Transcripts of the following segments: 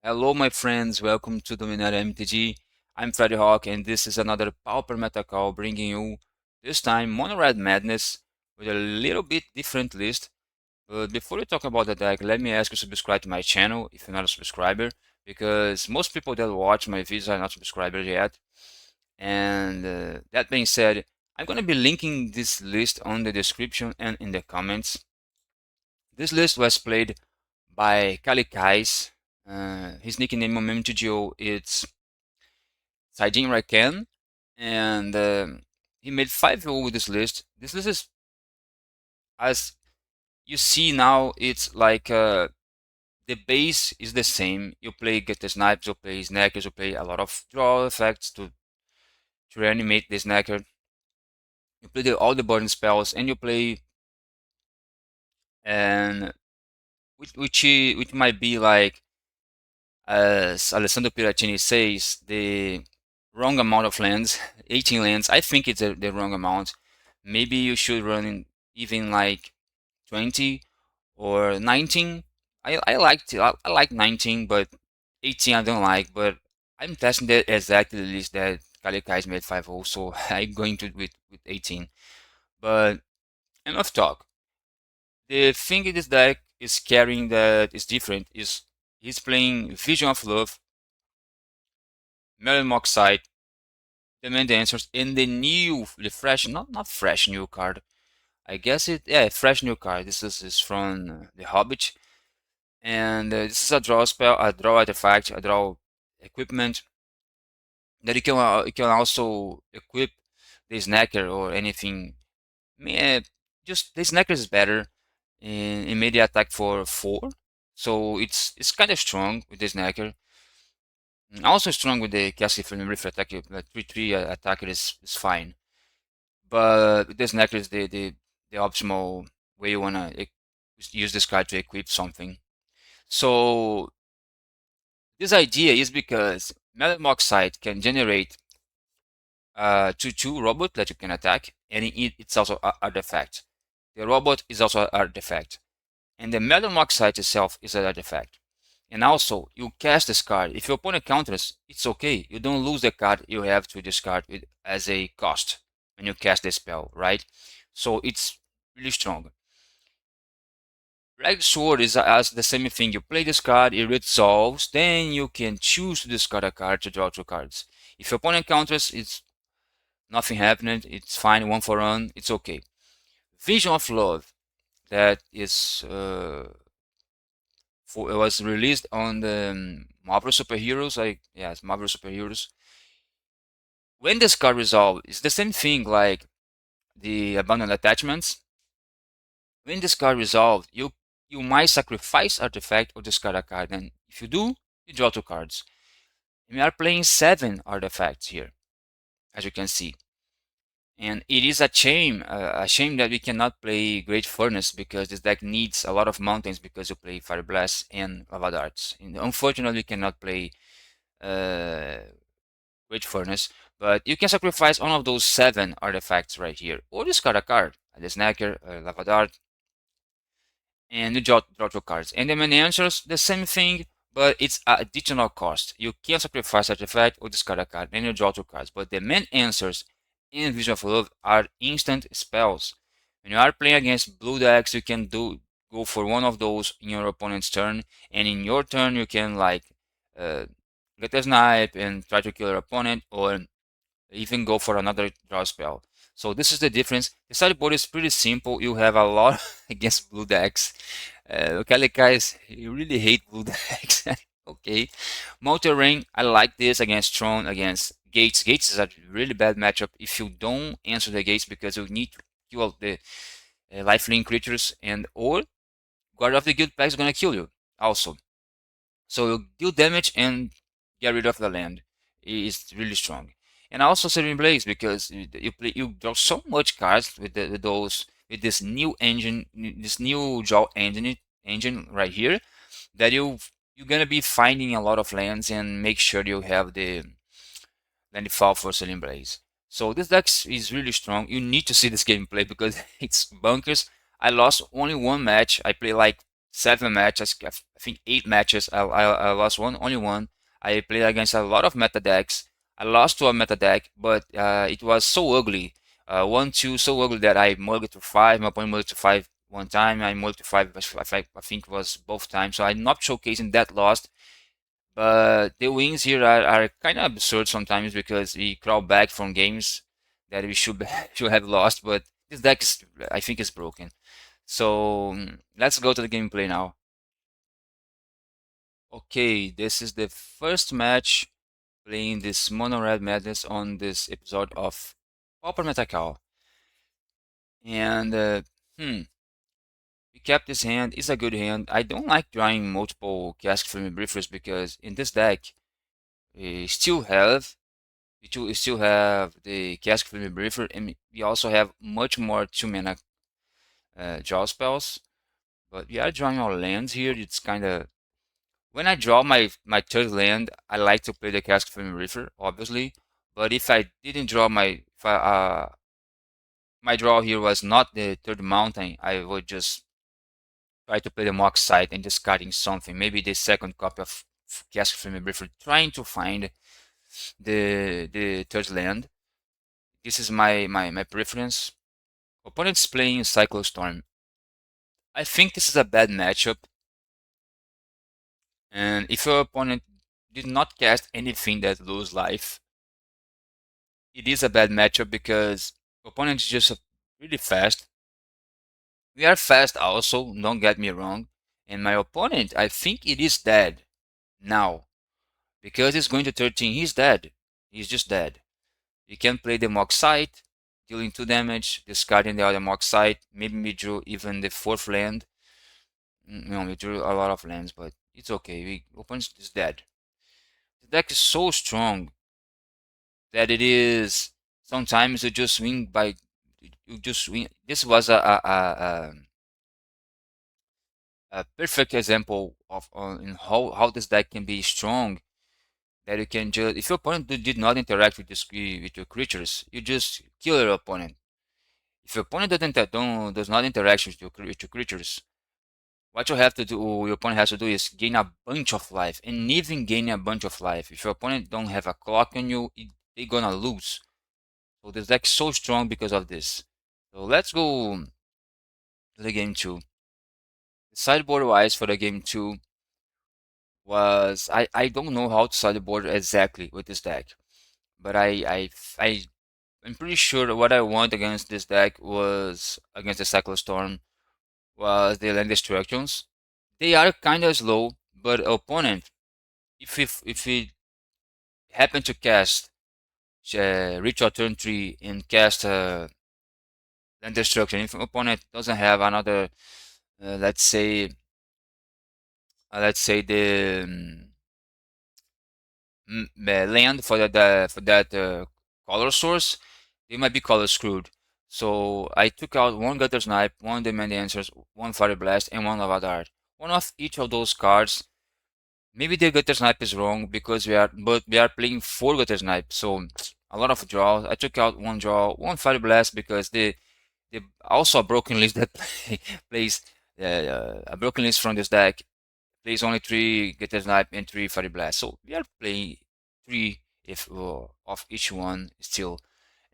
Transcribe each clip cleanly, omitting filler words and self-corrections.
Hello, my friends. Welcome to Dominar MTG. I'm Freddy Hawk, and this is another Pauper Meta Call bringing you this time Mono Red Madness with a little bit different list. But before we talk about the deck, let me ask you to subscribe to my channel if you're not a subscriber, because most people that watch my videos are not subscribers yet. And that being said, I'm going to be linking this list on the description and in the comments. This list was played by Kalikais. His nickname on MTGO is Saijin Rakan, and he made 5-0 with this list. This list is, as you see now, it's like the base is the same. You play Get the Snipes, you play Snackers, you play a lot of draw effects to reanimate the Snacker. You play all the burn spells, and you play and which might be like, as Alessandro Piratini says, the wrong amount of lands, 18 lands. I think it's the wrong amount. Maybe you should run in even like 20 or 19. I like 19, but 18 I don't like. But I'm testing that exactly the list that Kalikai's made 5-0, so I'm going to with 18. But enough talk. The thing in this deck is carrying that is different is he's playing Vision of Love, Melon Moxide, Demand Answers, and the fresh, not fresh new card. I guess yeah, fresh new card. This is from the Hobbit, and this is a draw spell, a draw artifact, a draw equipment that you can also equip the Snacker or anything. Just the Snacker is better in immediate attack for 4, so it's kind of strong with the Snacker. Also strong with the Cassie Film Riff attack. 3/3 attacker is fine. But this necklace, the optimal way you wanna use this card to equip something. So this idea is because Metal Oxide can generate 2/2 robot that you can attack, and it's also an artifact. The robot is also an artifact, and the Metal Oxide itself is an artifact. And also, you cast this card. If your opponent counters, it's okay. You don't lose the card you have to discard it as a cost when you cast the spell, right? So it's really strong. Red Sword is as the same thing. You play this card, it resolves, then you can choose to discard a card to draw 2 cards. If your opponent counters, it's nothing happening. It's fine, 1 for 1. It's okay. Vision of Love, that is it was released on the Marvel Superheroes. Yes, Marvel Superheroes. When this card resolves, it's the same thing like the abandoned attachments. When this card resolves, you might sacrifice artifact or discard a card, and if you do, you draw 2 cards. And we are playing 7 artifacts here, as you can see. And it is a shame that we cannot play Great Furnace because this deck needs a lot of mountains because you play Fire Blast and Lava Darts. And unfortunately, we cannot play uh, Great Furnace, but you can sacrifice one of those 7 artifacts right here, or discard a card, the Snacker, Lava Dart, and you draw 2 cards. And the main answers, the same thing, but it's an additional cost. You can sacrifice artifact or discard a card, and you draw 2 cards. But the main answers in Vision of Love are instant spells. When you are playing against blue decks, you can go for one of those in your opponent's turn, and in your turn you can like uh, get a snipe and try to kill your opponent, or even go for another draw spell. So this is the difference. The sideboard is pretty simple. You have a lot against blue decks. Okay, guys, you really hate blue decks. Okay, multi-ring. I like this against Throne, against Gates. Gates is a really bad matchup if you don't answer the Gates because you need to kill the lifelink creatures, and or Guard of the Guild pack is gonna kill you also. So you deal damage and get rid of the land. It's really strong. And also Serving Blaze because you draw so much cards with with this new engine, this new draw engine right here, that you're gonna be finding a lot of lands and make sure you have the landfall for Serving Blaze. So this deck is really strong. You need to see this gameplay because it's bunkers. I lost only one match. I played like 7 matches, I think 8 matches. I lost one, only one. I played against a lot of meta decks. I lost to a meta deck, but it was so ugly. 1-2 so ugly that I mugged to five. My opponent mugged to five one time. I mugged to five. I think it was both times. So I'm not showcasing that loss. But the wins here are kind of absurd sometimes because we crawl back from games that we should should have lost. But this deck is, I think, is broken. So let's go to the gameplay now. Okay, this is the first match playing this Mono Red Madness on this episode of Pauper Meta Call. And we kept this hand. It's a good hand. I don't like drawing multiple Cask Flame Briefers because in this deck we still have the Cask Flame Briefer, and we also have much more 2 mana draw spells. But we are drawing our lands here. It's kind of when I draw my third land, I like to play the Cask Flame Reefer, obviously. But if I didn't draw my draw here was not the third mountain, I would just try to play the Mox Site and discarding something. Maybe the second copy of Cask Flame Reefer, trying to find the third land. This is my preference. Opponent's playing Cyclostorm. I think this is a bad matchup. And if your opponent did not cast anything that lose life, it is a bad matchup because opponent is just really fast. We are fast also, don't get me wrong. And my opponent, I think it is dead now. Because he's going to 13, he's dead. He's just dead. You can play the Mox Site, dealing 2 damage, discarding the other Mox Site. Maybe we drew even the 4th land. No, we drew a lot of lands, but it's okay. Opponent is dead. The deck is so strong that it is sometimes you just win by you just win. This was a perfect example of in how this deck can be strong. That you can just if your opponent did not interact with with your creatures, you just kill your opponent. If your opponent does not interact with your creatures, what you have to do, your opponent has to do is gain a bunch of life, and even gaining a bunch of life. If your opponent don't have a clock on you, they're gonna lose. So this deck is so strong because of this. So let's go to the game 2. The sideboard wise for the game 2 was I don't know how to sideboard exactly with this deck, but I'm pretty sure what I want against this deck was against the Cyclostorm was the land destructions. They are kind of slow, but opponent if he happen to cast reach out turn 3 and cast land destruction, if opponent doesn't have another let's say the land for that color source, they might be color screwed. So I took out one Gutter Snipe, one Demand Answers, one Fire Blast, and one Lava Dart. One of each of those cards. Maybe the Gutter Snipe is wrong because we are playing 4 Gutter Snipe, so a lot of draws. I took out one draw, one Fire Blast because the also a broken list that plays a broken list from this deck plays only 3 Gutter Snipe and 3 Fire Blast. So we are playing 3 if of each one still.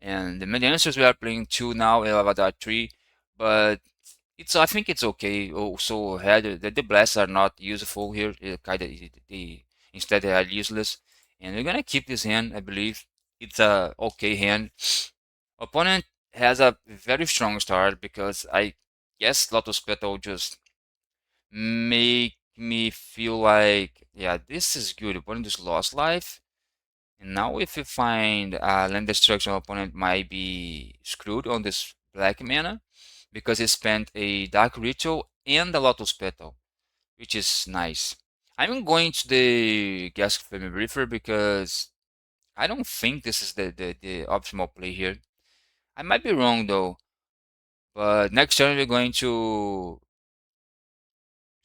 And the main answers we are playing 2 now, Elevadar 3, but I think it's okay. Also, the blasts are not useful here. Instead they are useless. And we're gonna keep this hand, I believe. It's a okay hand. Opponent has a very strong start because I guess Lotus Petal just make me feel like, yeah, this is good. Opponent just lost life. And now if you find a land destruction, opponent might be screwed on this black mana because he spent a Dark Ritual and a Lotus Petal, which is nice. I'm going to the Gas Flame Reefer because I don't think this is the optimal play here. I might be wrong though, but next turn we're going to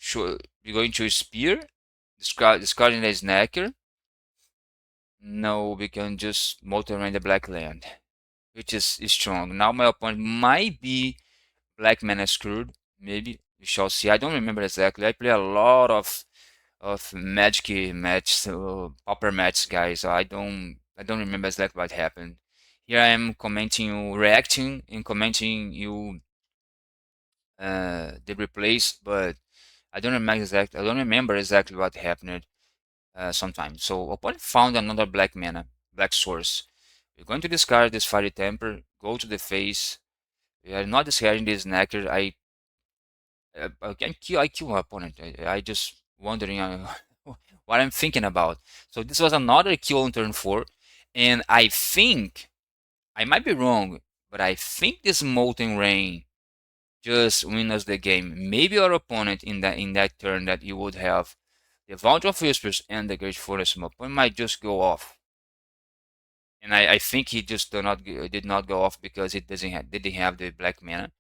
Spear, discarding the Snacker. No, we can just multi-rain the black land, which is strong. Now my opponent might be black mana screwed, maybe. We shall see. I don't remember exactly. I play a lot of Magic match, Pauper match, guys. So I don't remember exactly what happened. Here I am commenting you, reacting and commenting you the replays, but I don't remember exactly what happened sometimes. So opponent found another black mana, black source. We're going to discard this Fiery Temper, go to the face. We are not discarding this Knacker. I kill my opponent. I just wondering what I'm thinking about. So this was another kill on turn 4, and I think I might be wrong, but I think this Molten Rain just win us the game. Maybe our opponent in that turn that you would have the Vault of Whispers and the Great Forest opponent might just go off. And I think he just did not go off because he didn't have the black mana.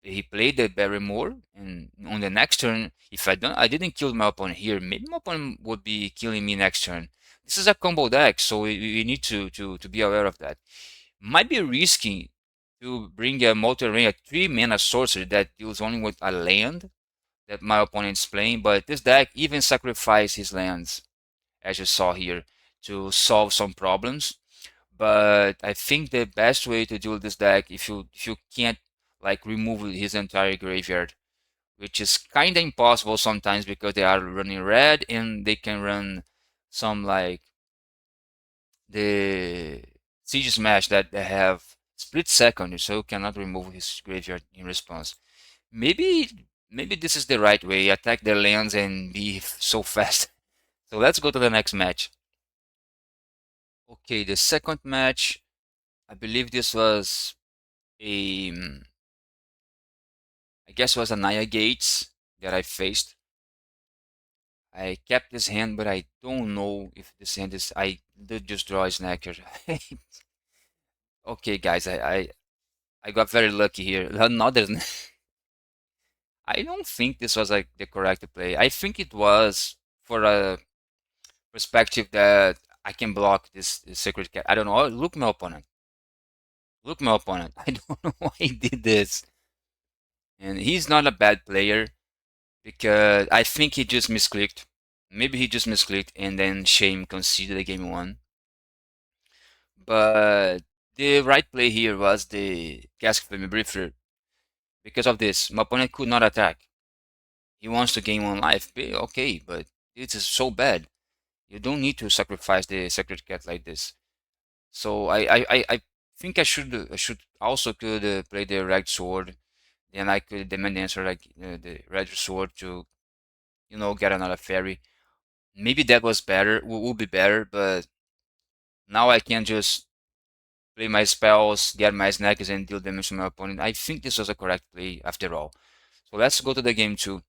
He played the Barrymore, and on the next turn, if I didn't kill my opponent here, maybe my opponent would be killing me next turn. This is a combo deck, so we need to be aware of that. Might be risky to bring a multi-ring, a 3 mana sorcery that deals only with a land that my opponent's playing, but this deck even sacrifice his lands, as you saw here, to solve some problems. But I think the best way to deal with this deck, if you can't like remove his entire graveyard, which is kind of impossible sometimes because they are running red and they can run some like the Siege Smash that they have split second, so you cannot remove his graveyard in response. Maybe this is the right way. Attack their lands and be so fast. So let's go to the next match. Okay, the second match, I believe this was a, I guess it was a NAYA Gates that I faced. I kept this hand, but I don't know if this hand is, I did just draw a snacker. Okay, guys, I got very lucky here. Another, I don't think this was like the correct play. I think it was for a perspective that I can block this Sacred Cat. I don't know. Look my opponent. Look my opponent. I don't know why he did this. And he's not a bad player because I think he just misclicked. Maybe he just misclicked and then Shame conceded the game one. But the right play here was the Cask Flame Briefer. Because of this, my opponent could not attack. He wants to gain 1 life. Okay, but it is so bad. You don't need to sacrifice the Sacred Cat like this. So I think I should also could play the Red Sword. Then I could demand the answer like the Red Sword to get another fairy. Maybe that was better, would be better, but now I can just play my spells, get my snacks, and deal damage to my opponent. I think this was a correct play after all. So let's go to the game 2.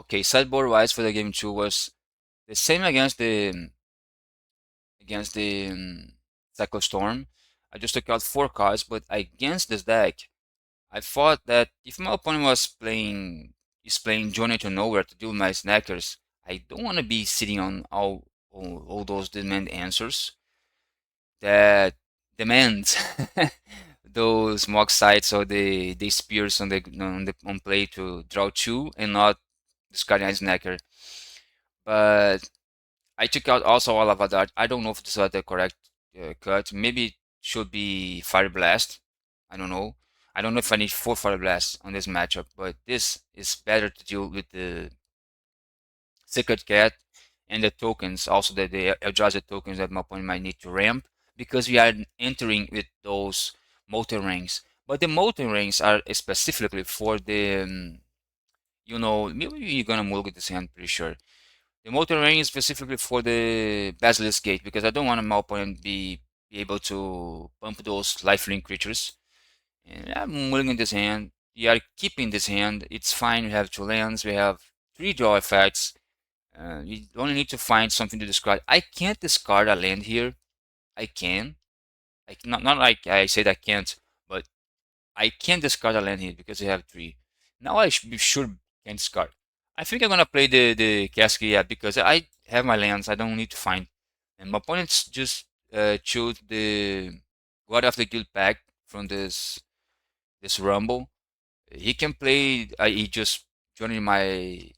Okay, sideboard wise for the game 2 was the same against the Cycle Storm. I just took out 4 cards, but against this deck, I thought that if my opponent is playing Journey to Nowhere to deal my snackers, I don't want to be sitting on all those demand answers that demand those mock sites or the spears on play to draw 2 and not discarding a snacker. But I took out also all of that. I don't know if this was the correct cut. Maybe it should be Fire Blast. I don't know. I don't know if I need 4 Fire Blasts on this matchup, but this is better to deal with the Secret Cat and the tokens, also the Eldrazi tokens that my opponent might need to ramp, because we are entering with those Molten Rings. But the Molten Rings are specifically for the, maybe you're gonna look at this hand, pretty sure. The Molten Ring is specifically for the Basilisk Gate, because I don't want my opponent be able to pump those lifelink creatures. And I'm looking at this hand. We are keeping this hand. It's fine. We have 2 lands. We have 3 draw effects. You only need to find something to discard. I can't discard a land here. I can. Not like I said I can't, but I can discard a land here because I have 3. Now I should be sure can discard. I think I'm gonna play the Cascade because I have my lands. I don't need to find. And my opponents just chose the God of the Guild pack from this Rumble. He can play. He just joining my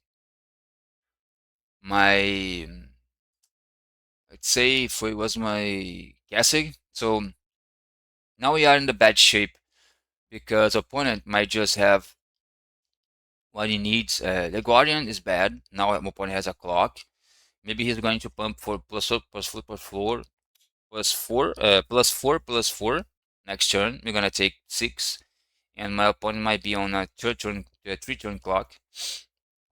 let's say if it was my guessing. So now we are in the bad shape because opponent might just have what he needs. The Guardian is bad. Now opponent has a clock. Maybe he's going to pump for plus four. Next turn, we're gonna take 6, and my opponent might be on a 3-turn clock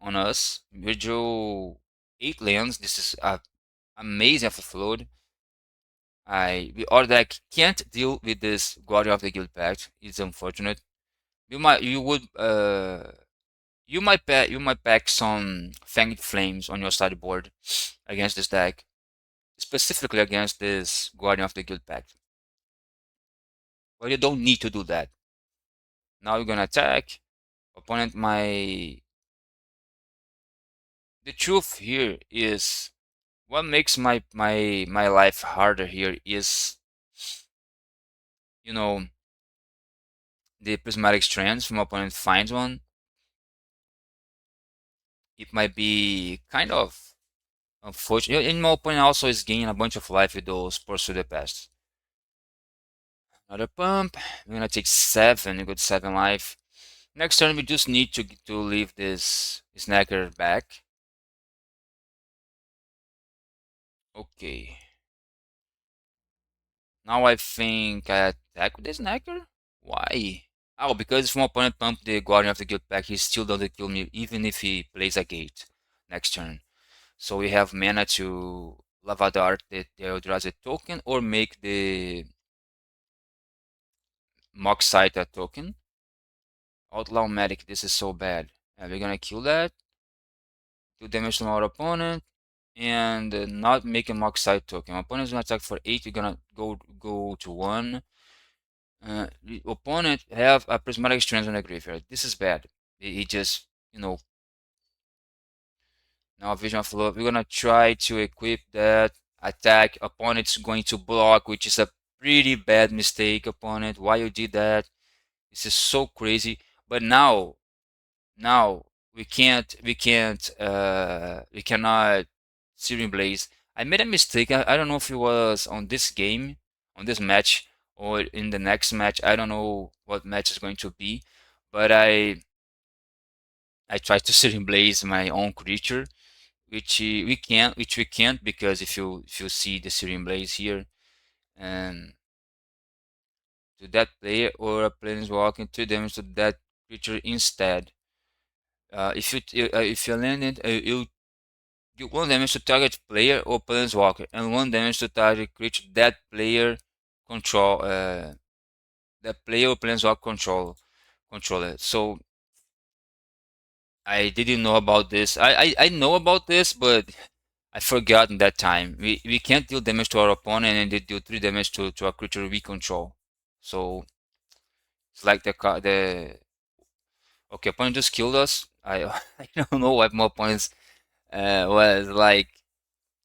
on us. We drew 8 lands. This is amazing of a float. Our deck can't deal with this Guardian of the Guild Pact. It's unfortunate. You might pack some Fanged Flames on your sideboard against this deck, specifically against this Guardian of the Guild Pact. But you don't need to do that. Now you're gonna attack. Opponent my The truth here is what makes my life harder here is, you know, the prismatic strands from opponent finds one. It might be kind of unfortunate. And my opponent also is gaining a bunch of life with those Pursue the Past. Another pump. We're gonna take 7. We got 7 life. Next turn we just need to leave this snacker back. Okay. Now I think I attack with the snacker? Why? Oh, because if my opponent pump the Guardian of the Guild pack, he still doesn't kill me even if he plays a gate next turn. So we have mana to Lava Dart the Eldrazi token or make the Mox Site a token. Outlaw Medic, this is so bad. We're gonna kill that. 2 damage to our opponent. And not make a Mox Site token. My opponent's gonna attack for 8, we're gonna go to 1. The opponent have a Prismatic Strands on the graveyard. This is bad. He just, now Vision of Love. We're gonna try to equip that attack. Opponent's going to block, which is a pretty bad mistake, opponent. Why you did that? This is so crazy. But now we cannot Searing Blaze. I made a mistake. I don't know if it was on this game, on this match, or in the next match. I don't know what match is going to be, but I tried to Searing Blaze my own creature, which we can't because if you see the Searing Blaze here, and to that player or a planeswalker 2 damage to that creature instead. If you land it, you do 1 damage to target player or planeswalker, and 1 damage to target creature that player control. That player or planeswalker controller. So I didn't know about this. I know about this, but I forgot in that time. We can't deal damage to our opponent and they deal 3 damage to a creature we control. So it's like the okay, opponent just killed us. I don't know what my opponents was like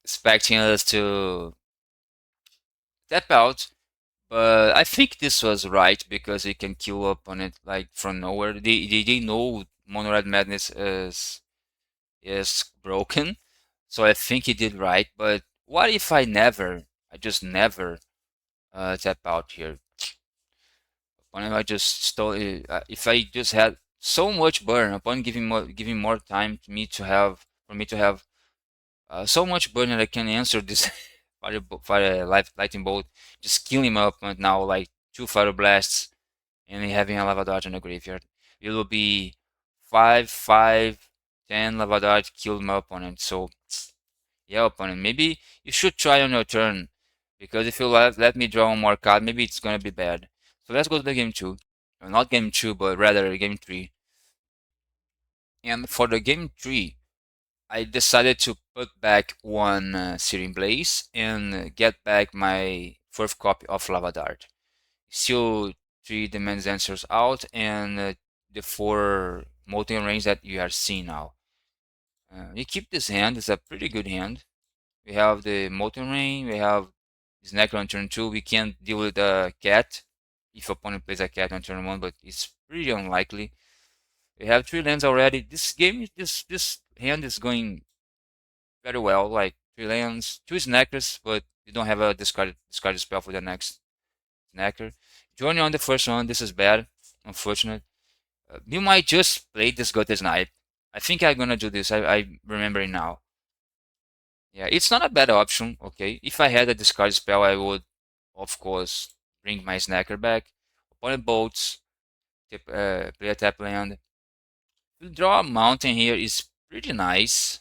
expecting us to tap out, but I think this was right because he can kill opponent like from nowhere. They know Mono Red Madness is broken, so I think he did right. But what if I just never tap out here? Opponent I just stole. If I just had so much burn, upon giving more time to me to have for me to have so much burn that I can answer this fire lightning bolt, just killing my opponent now like 2 fire blasts and having a lava dart in the graveyard. It will be 5, 5, 10 lava dart killed my opponent. So yeah, opponent, maybe you should try on your turn because if you let me draw one more card, maybe it's gonna be bad. So let's go to the game 2. Not game 2, but rather game 3. And for the game 3, I decided to put back 1 Searing Blaze and get back my 4th copy of Lava Dart. Still 3 Demands Answers out and the 4 Molten Rains that you are seeing now. We keep this hand, it's a pretty good hand. We have the Molten Rain, we have this Necro on turn 2. We can't deal with a cat if opponent plays a cat on turn 1, but it's pretty unlikely. We have 3 lands already. This game, this hand is going very well. Like 3 lands, 2 snackers, but you don't have a discarded spell for the next snacker. Joining on the first one, this is bad, unfortunate. You might just play this Gutter Snipe. I think I'm gonna do this. I remember it now. Yeah, it's not a bad option. Okay, if I had a discard spell, I would, of course, bring my snacker back. Opponent bolts, play a tap land. To draw a mountain here is pretty nice.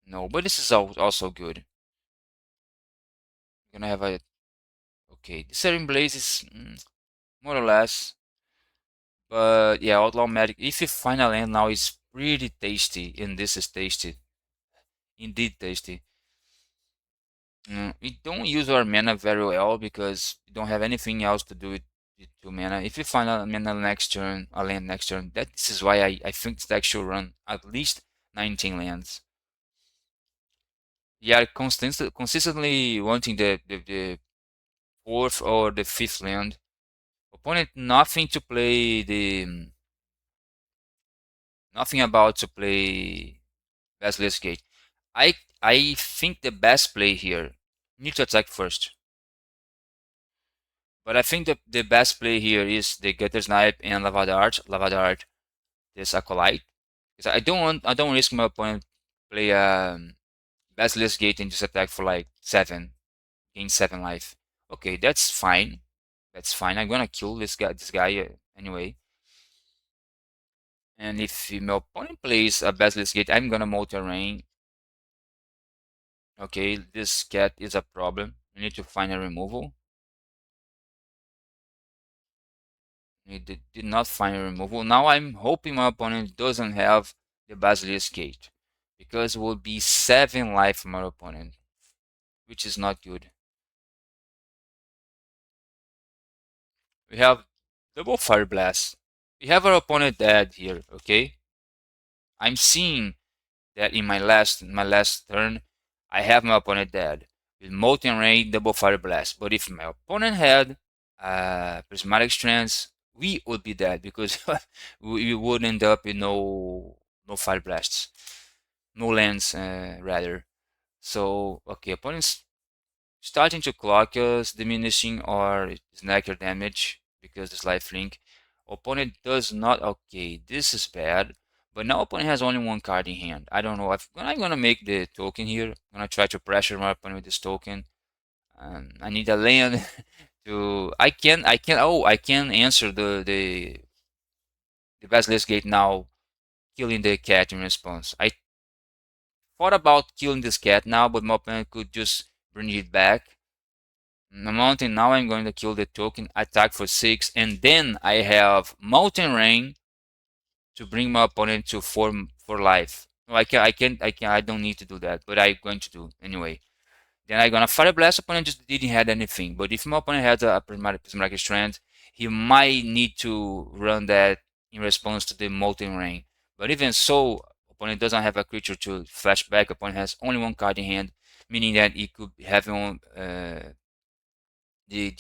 No, but this is also good. Gonna have a okay. The Searing Blaze is more or less, but yeah, Outlaw Magic. If you find a land now, it's pretty tasty, and this is tasty, indeed tasty. We don't use our mana very well because we don't have anything else to do with 2 mana. If you find a mana next turn, a land next turn, this is why I think this deck should run at least 19 lands. We are consistently wanting the fourth or the fifth land. Opponent nothing to play nothing about to play Basilisk Gate. I think the best play here need to attack first. But I think the best play here is the Gutter Snipe and Lavadart, this Acolyte. Because I don't risk my opponent play Basilisk Gate and just attack for like 7, gain 7 life. Okay, that's fine. That's fine. I'm gonna kill this guy anyway. And if my opponent plays a Basilisk Gate, I'm gonna Molten Rain. Okay, this cat is a problem. We need to find a removal. We did not find a removal. Now I'm hoping my opponent doesn't have the Basilisk Gate, because it will be 7 life from our opponent, which is not good. We have double Fire Blast. We have our opponent dead here, okay? I'm seeing that in my last turn, I have my opponent dead with Molten Rain, double Fire Blast. But if my opponent had Prismatic Strands, we would be dead because we would end up with no Fire Blasts, no lands rather. So okay, opponents starting to clock us, diminishing our snacker damage because this life link. Opponent does not. Okay, this is bad. But now opponent has only 1 card in hand. I don't know if I'm gonna make the token here. I'm gonna try to pressure my opponent with this token. I need a land to. I can answer the Basilisk Gate now, killing the cat in response. I thought about killing this cat now, but my opponent could just bring it back. The mountain, now I'm going to kill the token, attack for 6, and then I have Mountain Rain to bring my opponent to 4 life. No, I don't need to do that, but I'm going to do anyway. Then I'm gonna Fire Blast. Opponent just didn't have anything, but if my opponent has a Prismatic Strand, he might need to run that in response to the Molten Rain. But even so, opponent doesn't have a creature to flash back. Opponent has only 1 card in hand, meaning that he could have on he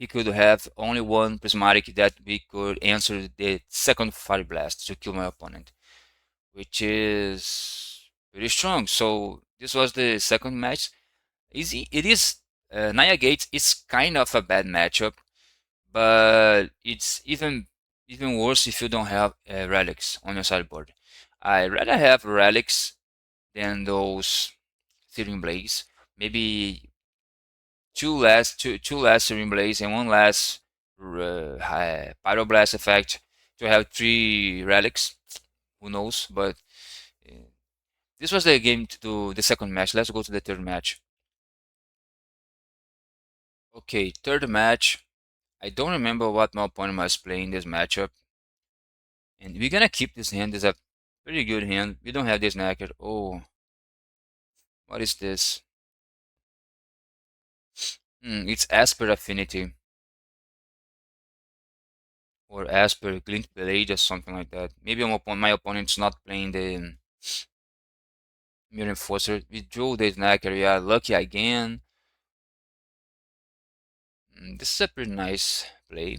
could have only 1 prismatic that we could answer the second Fire Blast to kill my opponent, which is pretty strong. So this was the second match. It is NAYA Gates is kind of a bad matchup, but it's even worse if you don't have relics on your sideboard. I rather have relics than those Searing Blaze. Maybe two less Serene Blaze and one less Pyroblast effect to have 3 relics. Who knows? But uh, this was the game to do the second match. Let's go to the third match. Okay, third match. I don't remember what my opponent was playing this matchup. And we're gonna keep this hand. This is a pretty good hand. We don't have this knacker. Oh, what is this? It's Esper Affinity. Or Esper Glint Blade or something like that. Maybe my opponent's not playing the Mirror Enforcer. We drew the Snacker. We are lucky again. This is a pretty nice play.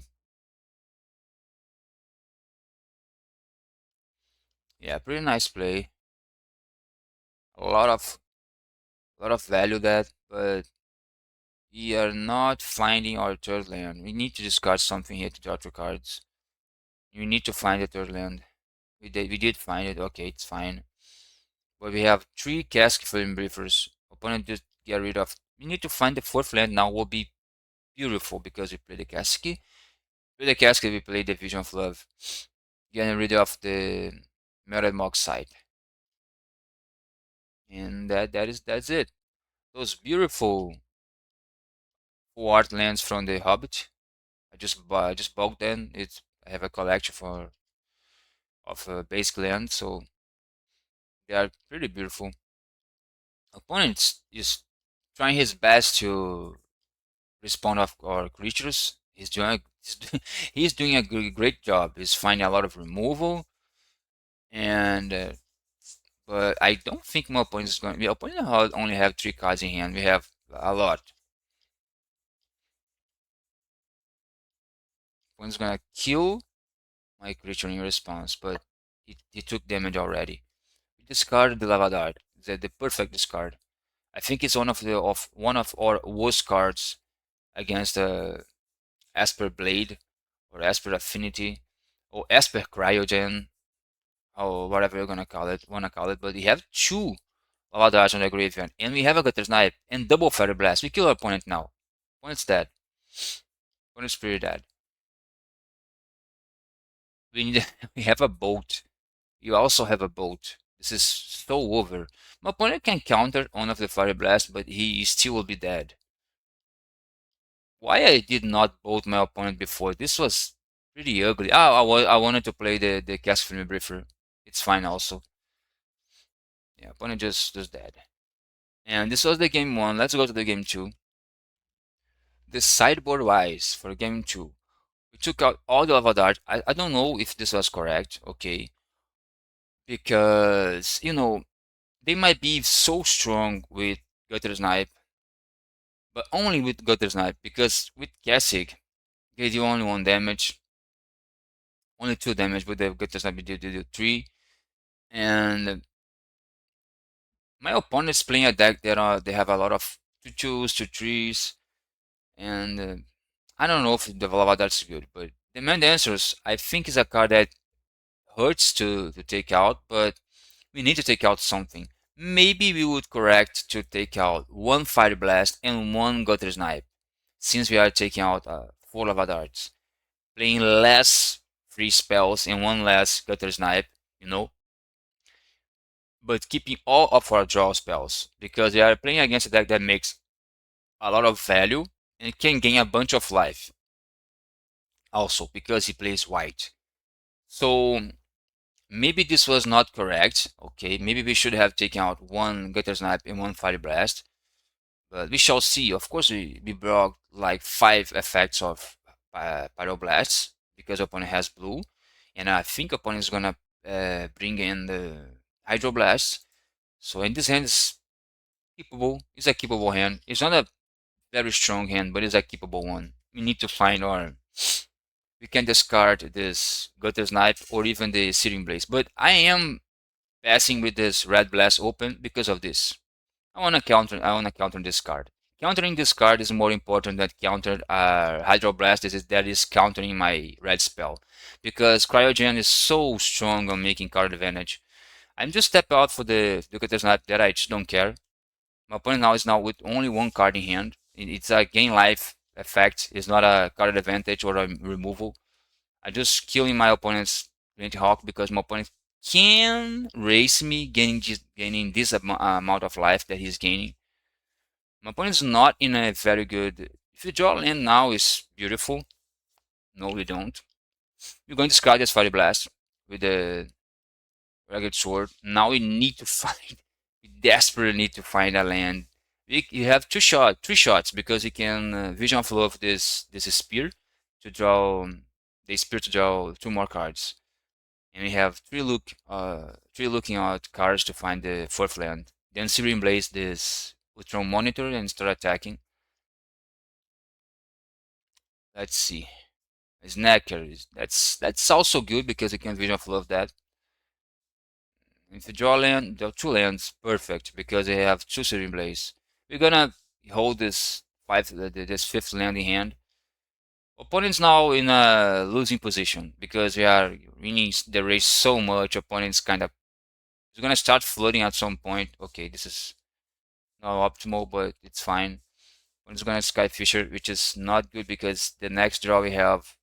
Yeah, pretty nice play. A lot of value that, but we are not finding our third land. We need to discard something here to draw two cards. We need to find the third land. We did find it. Okay, it's fine. But we have three cask filling briefers. Opponent just get rid of. We need to find the fourth land now. Will be beautiful because we play the Kasky. With the Casket, we play the Vision of Love, getting rid of the Mered Mock side, and that's it. Those beautiful full art lands from the Hobbit. I just bought them. I have a collection for of basic lands, so they are pretty beautiful. Opponent is trying his best to respawn off our creatures. He's doing a great job. He's finding a lot of removal and but I don't think my opponent is going. My opponent only have three cards in hand. We have a lot. Opponent's gonna kill my creature in response, but he took damage already. We discarded the Lava Dart, the perfect discard. I think it's one of our worst cards against Esper Blade or Esper Affinity or Esper Cryogen or whatever you're gonna call it. Wanna call it, but we have two Lava Darts on the graveyard, and we have a Gutter Snipe and double Fire Blast. We kill our opponent now. Opponent's dead. Opponent's pretty dead. We need we have a bolt. You also have a bolt. This is so over. My opponent can counter one of the Fire Blast, but he still will be dead. Why I did not bolt my opponent before? This was pretty ugly. I wanted to play the Cast Film Briefer. It's fine also. Yeah, opponent just dead. And this was the game one. Let's go to the game two. The sideboard wise for game two. We took out all the lava dart. I don't know if this was correct, okay, because they might be so strong with gutter snipe, but only with gutter snipe because with Kasich they do only one damage, only two damage. With the gutter snipe they do three, and my opponent's playing a deck that they have a lot of two twos, two threes, and I don't know if the lava dart's good, but the main answers I think is a card that hurts to take out, but we need to take out something. Maybe we would correct to take out one Fire Blast and one Gutter Snipe, since we are taking out 4 Lava Darts. Playing less free spells and one less Gutter Snipe, but keeping all of our draw spells, because we are playing against a deck that makes a lot of value and can gain a bunch of life, also because he plays white. So maybe this was not correct. Okay, maybe we should have taken out one Gutter Snipe and one Fire Blast. But we shall see. Of course, we brought like 5 effects of Pyroblasts because opponent has blue. And I think opponent is gonna bring in the Hydroblast. So in this hand is keepable. It's a keepable hand. It's not a very strong hand, but it's a keepable one. We need to find our we can discard this Gutter Snipe or even the Searing Blaze. But I am passing with this Red Blast open because of this. I wanna counter this card. Countering this card is more important than counter Hydro Blast that is countering my red spell. Because Cryogen is so strong on making card advantage. I'm just step out for the Gutter Snipe that I just don't care. My opponent now is with only one card in hand. It's a gain life effect. It's not a card advantage or a removal. I just killing my opponent's Grand Hawk because my opponent can race me, gaining this amount of life that he's gaining. My opponent's not in a very good. If you draw land now, is beautiful. No, we don't. We're going to discard this Fire Blast with the Ragged Sword. Now we need to find. We desperately need to find a land. You have three shots because you can Vision of Love this spear to draw the spear to draw 2 more cards. And we have three looking out cards to find the fourth land. Then Searing Blaze this Ultron Monitor and start attacking. Let's see. Snacker that's also good because you can Vision of Love that. If you draw land, draw two lands, perfect, because they have two Searing Blaze. We're gonna hold this fifth land in hand. Opponent's now in a losing position because we are winning the race so much. Opponent's kind of is gonna start flooding at some point. Okay, this is not optimal, but it's fine. Opponent's gonna Sky Fisher, which is not good because the next draw we have,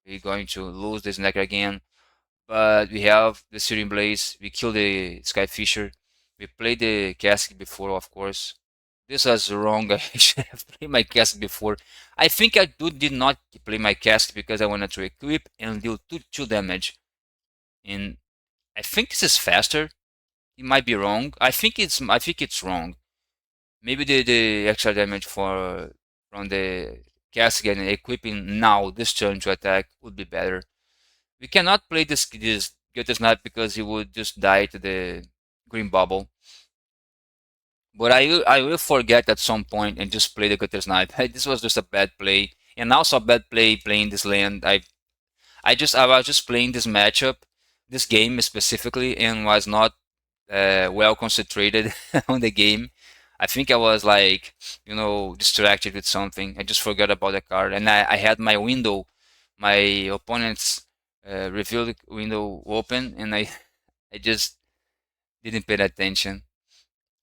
we're going to lose this neck again. But we have the Searing Blaze. We kill the Sky Fisher. We played the Casket before, of course. This was wrong. I should have played my Casket before. I think I did not play my Casket because I wanted to equip and deal two damage. And I think this is faster. It might be wrong. I think it's wrong. Maybe the extra damage from the Casket and equipping now this turn to attack would be better. We cannot play this Gutter Snipe because he would just die to the green bubble. But I will forget at some point and just play the Gutter Snipe. This was just a bad play, and also a bad play playing this land. I was just playing this matchup, this game specifically, and was not well concentrated on the game. I think I was like, distracted with something. I just forgot about the card, and I had my window, my opponent's revealed window open, and I just didn't pay attention.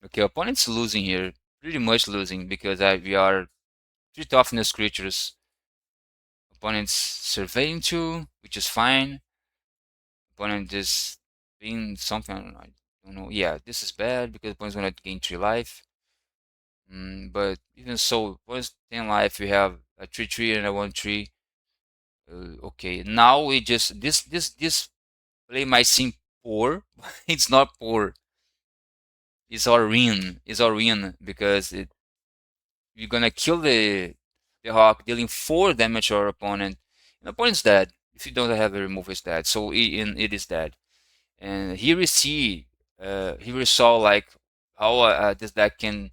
Okay, opponent's losing here, pretty much losing because we are three toughness creatures. Opponent's surveying two, which is fine. Opponent just being something, I don't know. Yeah, this is bad because opponent's gonna gain 3 life. But even so, once 10 life, we have a 3/3 and a 1/3. Okay, now we just this play might seem poor. It's not poor. It's our win. It's our win because you're gonna kill the hawk, dealing 4 damage to our opponent. And opponent's dead. If you don't have a remove, it's dead. So it is dead. And here we saw like how this deck can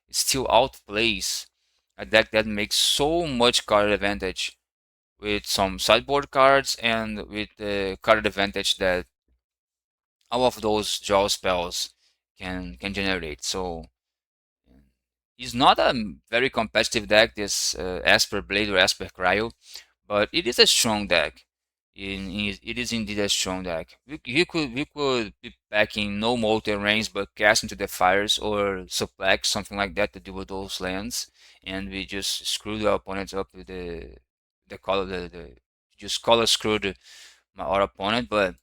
still outplays a deck that makes so much card advantage with some sideboard cards and with the card advantage that all of those draw spells can generate. So it's not a very competitive deck, this Esper Blade or Esper Cryo, but it is a strong deck. It is indeed a strong deck. We could be packing no molten rains, but cast into the fires or suplex something like that to deal with those lands, and we just screw the opponents up with the color the just color screwed our opponent. But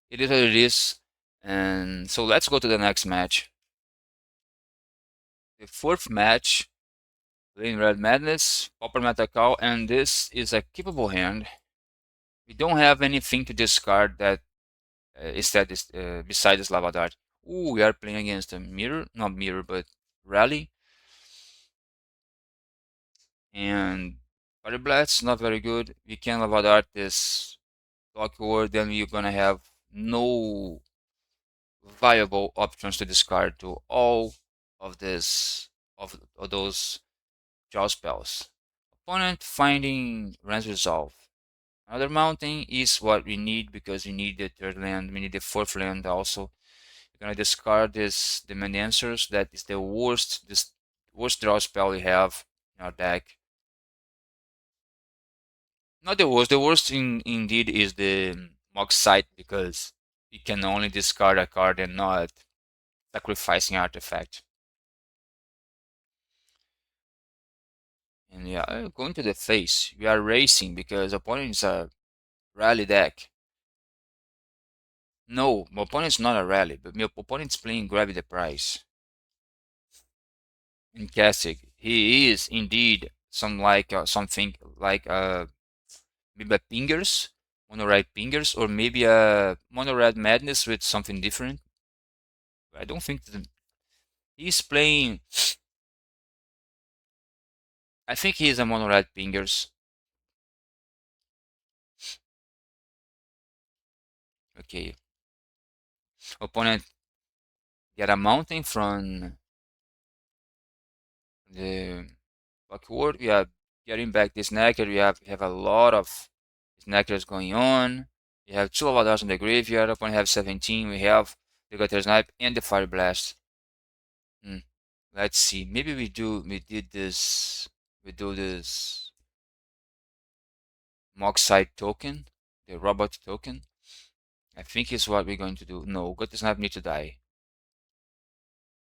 it is what it is, and so let's go to the next match. The fourth match, playing Red Madness, Pauper Meta Call, and this is a keepable hand. We don't have anything to discard that beside this Lava Dart. Ooh, we are playing against a Mirror, not Mirror, but Rally. And Fire Blast, not very good. We can Lava Dart this Block Ward, then we're gonna have no viable options to discard to all of those draw spells. Opponent finding Rand's Resolve. Another mountain is what we need because we need the third land. We need the fourth land also. We're gonna discard this Demand Answers. That is the worst draw spell we have in our deck. Not the worst. The worst indeed is the Mox Sight because you can only discard a card and not sacrificing artifact. And yeah, going to the face. We are racing because opponents are rally deck. No, my opponent's not a rally, but my opponent's playing Grab the Price. In Kasich, he is indeed something like maybe a Pingers, Mono Red Pingers, or maybe a Mono Red Madness with something different. I don't think he's playing. I think he is a Mono Red Pingers. Okay, opponent get a mountain from the backward. We are getting back this Snacker. We have a lot of Snackers going on. We have 2 Avatars in the graveyard. Opponent have 17. We have the Gutter Snipe, and the Fire Blast. Hmm. Let's see. Maybe we do this Moxite token, the robot token. I think is what we're going to do. No, Gutter Snipe need to die.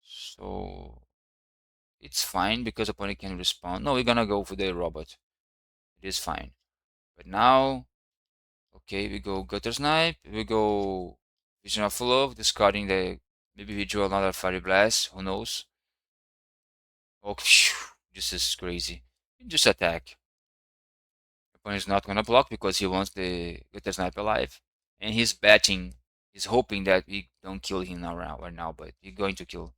So it's fine because opponent can respond. No, we're gonna go for the robot. It is fine. But now, okay, we go Gutter Snipe, we go Vision of Love, discarding the, maybe we draw another Fire Blast, who knows? Oh, phew, this is crazy. Just attack. Opponent is not gonna block because he wants the Gutter Snipe alive. And he's betting, he's hoping that we don't kill him now, right now, but we're going to kill.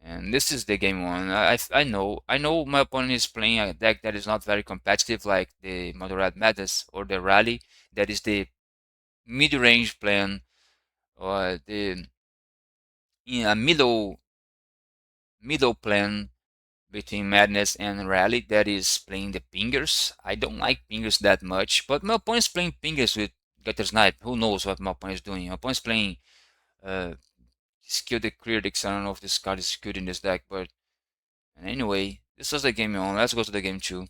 And this is the game one. I know my opponent is playing a deck that is not very competitive, like the Moderate Madness or the Rally. That is the mid-range plan, or the, in a middle plan between Madness and Rally, that is playing the Pingers. I don't like Pingers that much, but my opponent's playing Pingers with Gutter Snipe. Who knows what my opponent is doing? My opponent's playing uh, Skill the Critics. I don't know if this card is good in this deck, but anyway, this was the game one. Let's go to the game two.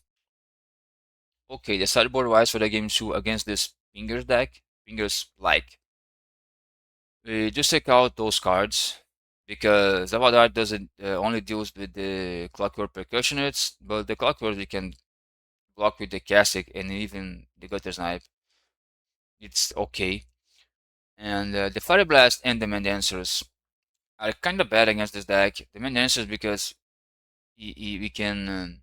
Okay, the sideboard wise for the game two against this Fingers deck, Fingers like. We just take out those cards because Zavadar doesn't only deals with the Clockwork Percussionists, but the Clockwork we can block with the Castic and even the Gutter Snipe. It's okay. And the Fire Blast and the Mandancers are kind of bad against this deck. The Mandancers because we can.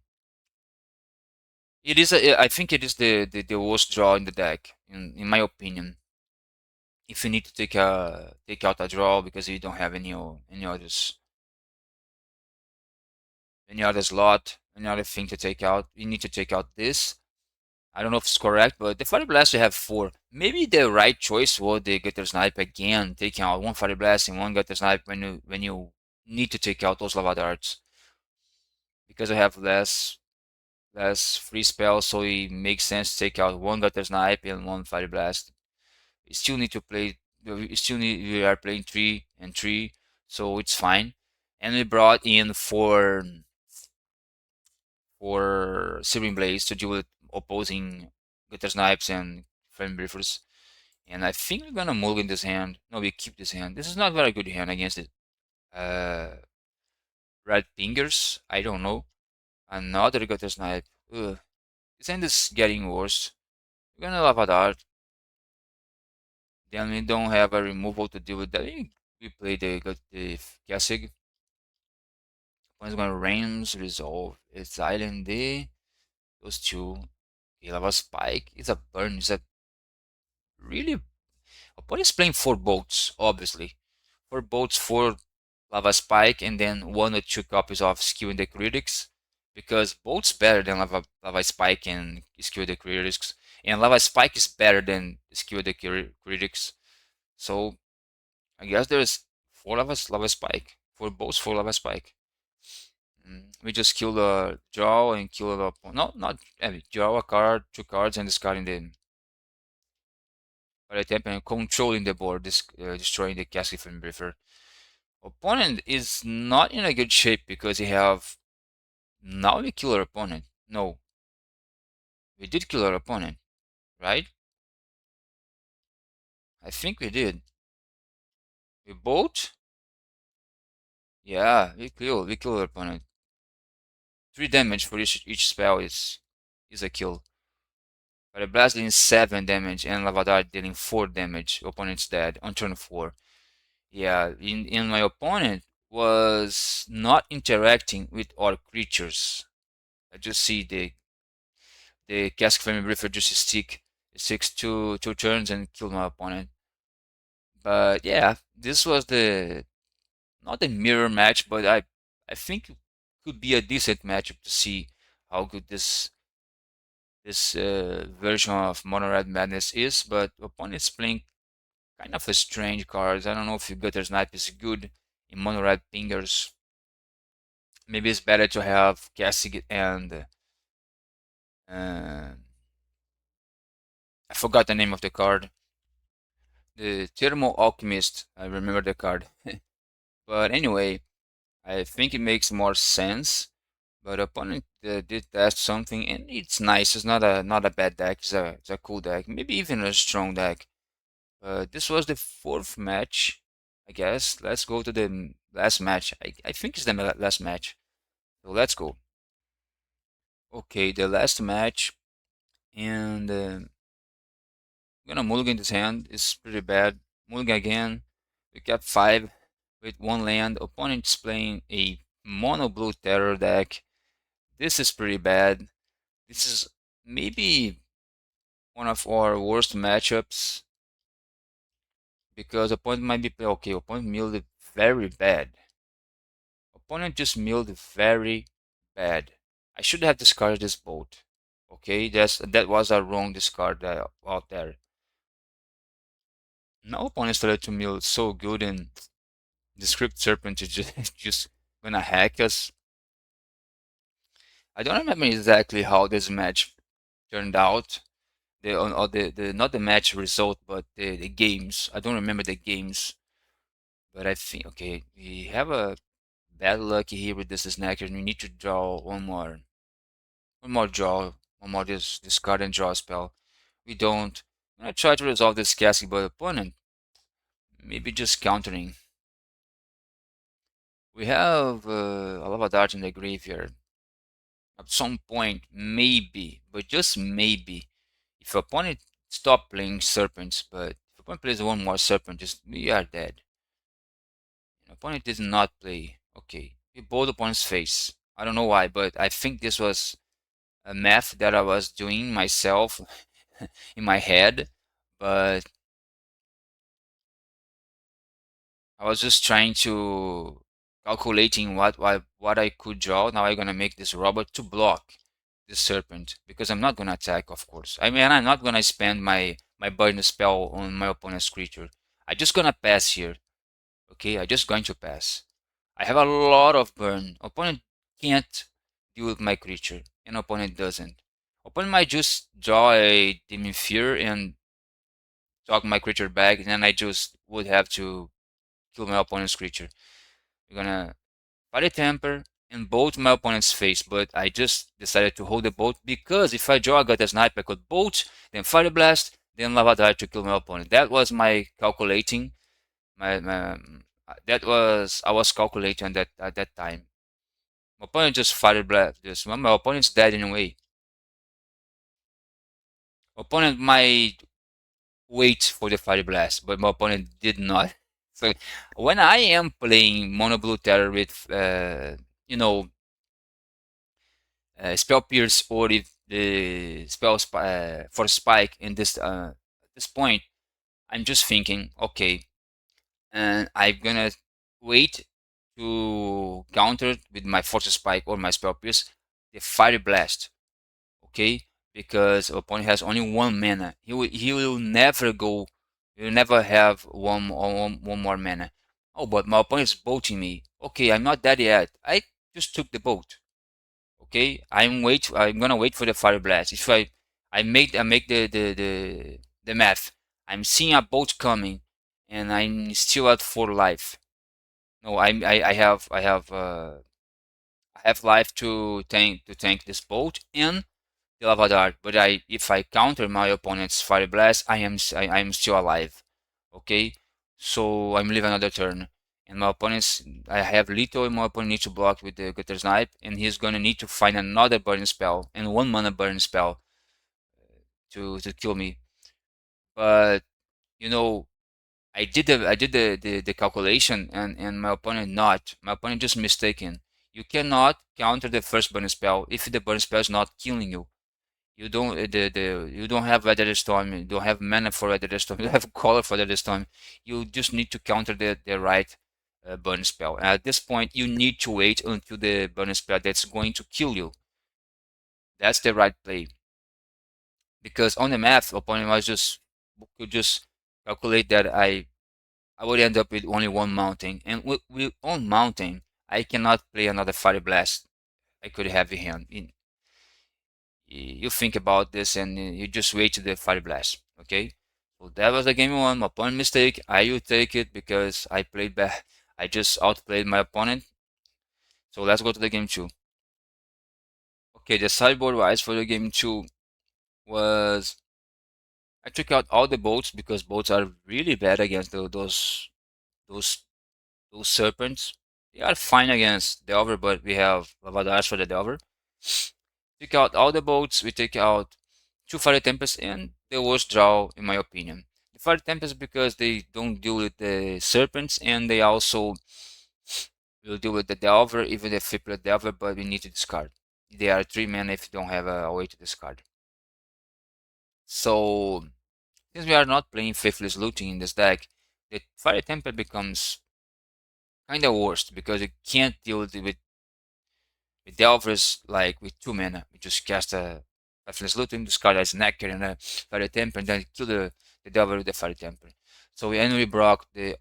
It is I think it is the worst draw in the deck, in my opinion. If you need to take out a draw because you don't have any other slot, any other thing to take out, you need to take out this. I don't know if it's correct, but the Fire Blast we have 4. Maybe the right choice was the Gutter Snipe again, taking out one Fire Blast and one Gutter Snipe when you need to take out those Lava Darts. Because I have less free spells, so it makes sense to take out one Gutter Snipe and one Fire Blast. You still need to play. We are playing 3 and 3, so it's fine. And we brought in for Searing Blades to deal with opposing Gutter Snipes and Flame Briefers. And I think we're gonna mulligan this hand. No, we keep this hand. This is not very good hand against it. Red Fingers. I don't know. Another Gutter Snipe. Ugh. This hand is getting worse. We're gonna Lava Dart. Then we don't have a removal to deal with that. We play the Cassig. One's gonna Rams resolve. It's Island D. Those two. He'll have a spike. It's a burn. It's a really. Opponent is playing 4 boats, obviously. 4 boats, 4 lava spike, and then 1 or 2 copies of skill in the critics. Because boats better than lava spike and skill the critics. And lava spike is better than skill the critics. So I guess there's 4 lava spike. 4 boats, 4 lava spike. We just kill the draw and kill the opponent. No, not draw a card, 2 cards, and discarding them. By the time and controlling the board, destroying the casket from Briefer. Opponent is not in a good shape because he have. Now we kill our opponent. No, we did kill our opponent, right? I think we did. We both? Yeah, we kill our opponent. 3 damage for each spell is a kill. But a blast dealing 7 damage and Lavadar dealing 4 damage. Opponent's dead on turn 4. Yeah, in my opponent was not interacting with our creatures. I just see the Cask Flame Briefer just stick six two turns and kill my opponent. But yeah, this was the not a mirror match, but I think it could be a decent matchup to see how good this version of Mono Red Madness is. But opponent's playing kind of a strange cards. I don't know if your Gutter Snipe is good in Mono Red Fingers. Maybe it's better to have Cassig and I forgot the name of the card. the Thermal Alchemist. I remember the card. But anyway, I think it makes more sense. But opponent did test something, and it's nice. It's not a bad deck. It's a cool deck. Maybe even a strong deck. This was the fourth match, I guess. Let's go to the last match. I think it's the last match. So let's go. Okay, the last match, and I'm gonna mulligan this hand. It's pretty bad. Mulligan again. We kept 5 with 1 land. Opponent's playing a mono blue terror deck. This is pretty bad. This is maybe one of our worst matchups because opponent might be okay. Opponent milled very bad. Opponent just milled very bad. I should have discarded this bolt. Okay, that was a wrong discard out there. Now opponent started to mill so good, and the script serpent is just just gonna hack us. I don't remember exactly how this match turned out. The not the match result, but the games. I don't remember the games, but I think okay, we have a bad luck here with this snacker, and we need to draw one more draw, one more discard and draw spell. We don't. I'm gonna try to resolve this casting, but opponent maybe just countering. We have a lava dart in the graveyard. At some point, maybe, but just maybe, if opponent stop playing serpents, but if opponent plays one more serpent, just we are dead. Opponent did not play. Okay, we bowled opponent's face. I don't know why, but I think this was a math that I was doing myself in my head, but I was just trying to calculating what I could draw. Now I'm gonna make this robot to block the serpent because I'm not gonna attack, of course. I mean, I'm not gonna spend my burn spell on my opponent's creature. I'm just gonna pass here. Okay, I'm just going to pass. I have a lot of burn. Opponent can't deal with my creature, and opponent doesn't. Opponent might just draw a Demon Fear and talk my creature back, and then I just would have to kill my opponent's creature. We're gonna Fire Temper and bolt my opponent's face, but I just decided to hold the bolt because if I draw a Gutter Snipe, I could bolt, then Fire Blast, then Lava Dart to kill my opponent. That was my calculating. My that was I was calculating that at that time. My opponent just Fire Blast. Just my opponent's dead anyway. Opponent might wait for the Fire Blast, but my opponent did not. So when I am playing Mono Blue Terror with, you know, spell pierce, or if the spell for spike in this point, I'm just thinking, okay, and I'm gonna wait to counter with my force spike or my spell pierce the fire blast, okay, because opponent has only 1 mana. He will never go. He will never have one more mana. Oh, but my opponent's bolting me. Okay, I'm not dead yet. I just took the bolt. Okay, I'm gonna wait for the fire blast. If I make the math, I'm seeing a bolt coming, and I'm still at 4 life. No, I have life to tank this bolt and the lava dart. But if I counter my opponent's fire blast, I am still alive. Okay, so I'm living another turn. And my opponent's, I have little, and my opponent needs to block with the Gutter Snipe, and he's gonna need to find another burn spell and 1 mana burn spell to kill me. But you know, I did the calculation, and my opponent not. My opponent just mistaken. You cannot counter the first burn spell if the burn spell is not killing you. You don't have Weather Storm, you don't have mana for Weather Storm, you don't have color for Weather Storm. You just need to counter the right burn spell. And at this point, you need to wait until the burn spell that's going to kill you. That's the right play. Because on the math, opponent was just could just calculate that I would end up with only 1 mountain, and with on mountain, I cannot play another Fire Blast. I could have in hand. You think about this, and you just wait to the Fire Blast. Okay, So that was the game one. My opponent mistake. I will take it because I played bad. I just outplayed my opponent. So let's go to the game two. Okay, the sideboard wise for the game two was I took out all the boats because boats are really bad against those those serpents. They are fine against Delver, but we have Lavadash for the Delver. Take out all the boats. We take out two Fire Tempests and the worst draw, in my opinion. The Fire Tempests because they don't deal with the serpents and they also will deal with the Delver, even if we play Delver, but we need to discard. They are 3 mana if you don't have a way to discard. So, since we are not playing Faithless Looting in this deck, the Fire Temper becomes kind of worst because it can't deal with Delvers like with 2 mana. We just cast a Faithless Looting, discard as Necker and a Fire Temper, and then kill the Delver with the Fire Temper. So we block the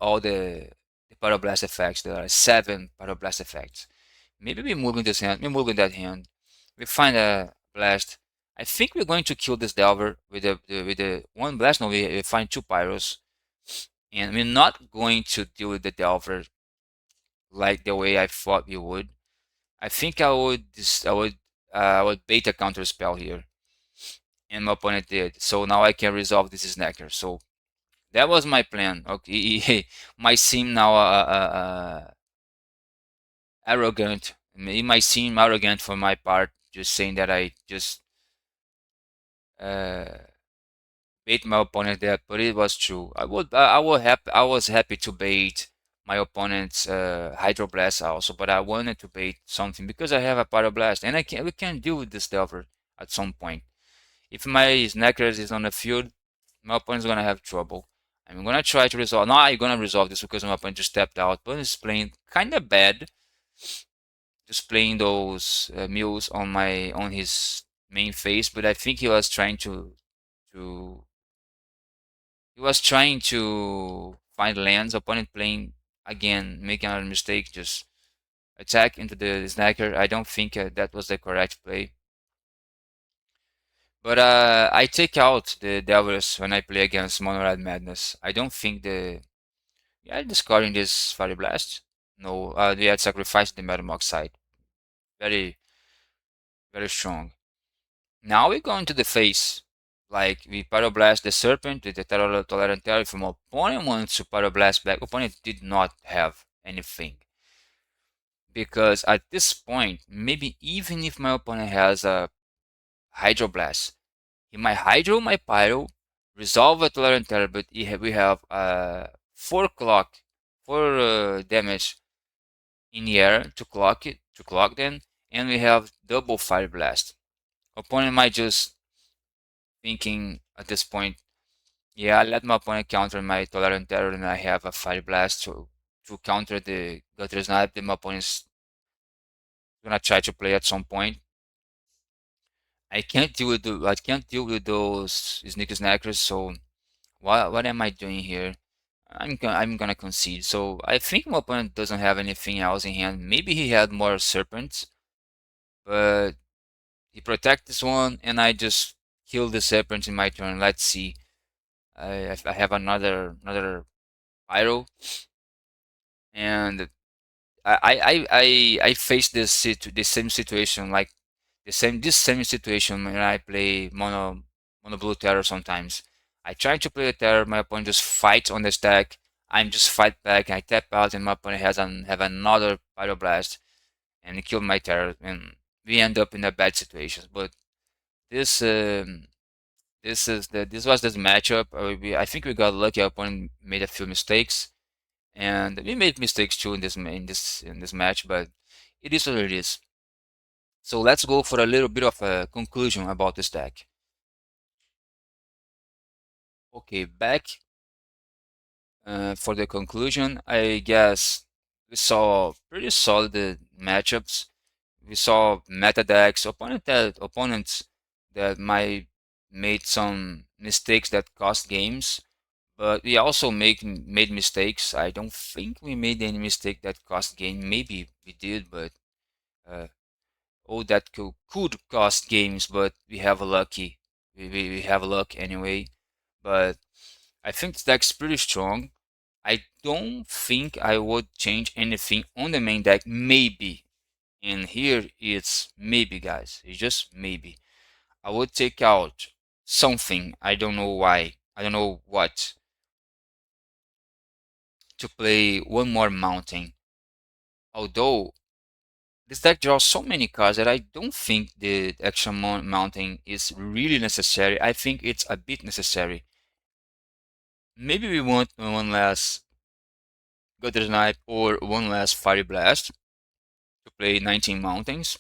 Pyroblast effects. There are 7 Pyroblast effects. Maybe we move in this hand. We move in that hand. We find a blast. I think we're going to kill this Delver with the one blast. No, we find 2 Pyros, and we're not going to deal with the Delver like the way I thought we would. I think I would bait a counter spell here, and my opponent did. So now I can resolve this snacker. So that was my plan. Okay, might seem now arrogant. It might seem arrogant for my part, just saying that I just uh, bait my opponent there, but it was true. I was happy to bait my opponent's Hydroblast also, but I wanted to bait something because I have a Pyroblast, and we can deal with this Delver at some point. If my Snackers is on the field, my opponent's gonna have trouble. I'm gonna try to resolve. Now I'm gonna resolve this because my opponent just stepped out, but he's playing kind of bad. Just playing those mules on his main phase, but I think to he was trying to find lands. Opponent playing again, making another mistake, just attack into the snacker. I don't think that was the correct play. But I take out the Delvers when I play against Mono Red Madness. I don't think the yeah discarding this Fire Blast. No, they had sacrificed the Metamorph side. Very very strong. Now we go into the face. Like we Pyroblast the Serpent with the Tolerant Terror. If my opponent wants to Pyroblast back, opponent did not have anything. Because at this point, maybe even if my opponent has a Hydroblast, he might Hydro my Pyro, resolve a Tolerant Terror, but we have 4 damage in the air to clock them, and we have double Fire Blast. Opponent might just thinking at this point, yeah, I let my opponent counter my Tolerant Terror and I have a Fire Blast to counter the Gutter Snipe that my opponent's gonna try to play at some point. I can't deal with those sneaky snackers, so what am I doing here? I'm gonna concede. So I think my opponent doesn't have anything else in hand. Maybe he had more serpents, but he protect this one and I just kill the serpent in my turn. Let's see. I have another pyro, and I face the same situation like this same situation when I play mono blue terror sometimes. I try to play a terror, my opponent just fights on the stack. I'm just fight back. I tap out, and my opponent have another pyroblast, and he killed my terror, and we end up in a bad situation. But this this was this matchup. I think we got lucky. Our opponent made a few mistakes, and we made mistakes too in this match. But it is what it is. So let's go for a little bit of a conclusion about this deck. Okay, back for the conclusion. I guess we saw pretty solid matchups. We saw meta decks, opponents that might made some mistakes that cost games. But we also made mistakes. I don't think we made any mistake that cost game. Maybe we did, but uh, all that could cost games. But we have lucky. We have luck anyway. But I think this deck's pretty strong. I don't think I would change anything on the main deck, maybe. And here it's maybe, guys. It's just maybe. I would take out something. I don't know why. I don't know what. To play one more mountain. Although this deck draws so many cards that I don't think the extra mountain is really necessary. I think it's a bit necessary. Maybe we want one last Gutter Snipe or one last Fiery Blast to play 19 mountains.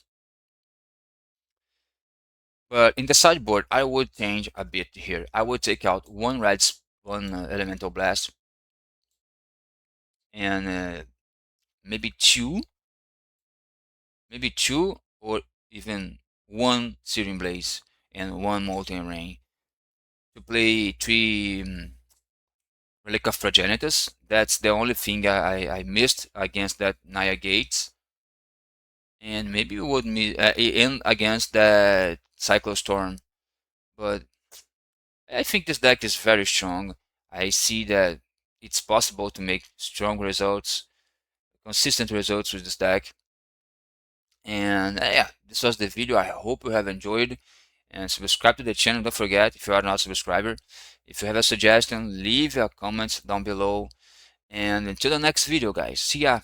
But in the sideboard, I would change a bit here. I would take out one Elemental Blast and maybe two or even one Searing Blaze and one Molten Rain to play three Relic of Progenitus. That's the only thing I missed against that Naya Gates. And maybe we would end against that Cyclostorm. But I think this deck is very strong. I see that it's possible to make strong results, consistent results with this deck. And yeah, this was the video. I hope you have enjoyed. And subscribe to the channel. Don't forget, if you are not a subscriber. If you have a suggestion, leave a comment down below. And until the next video, guys. See ya.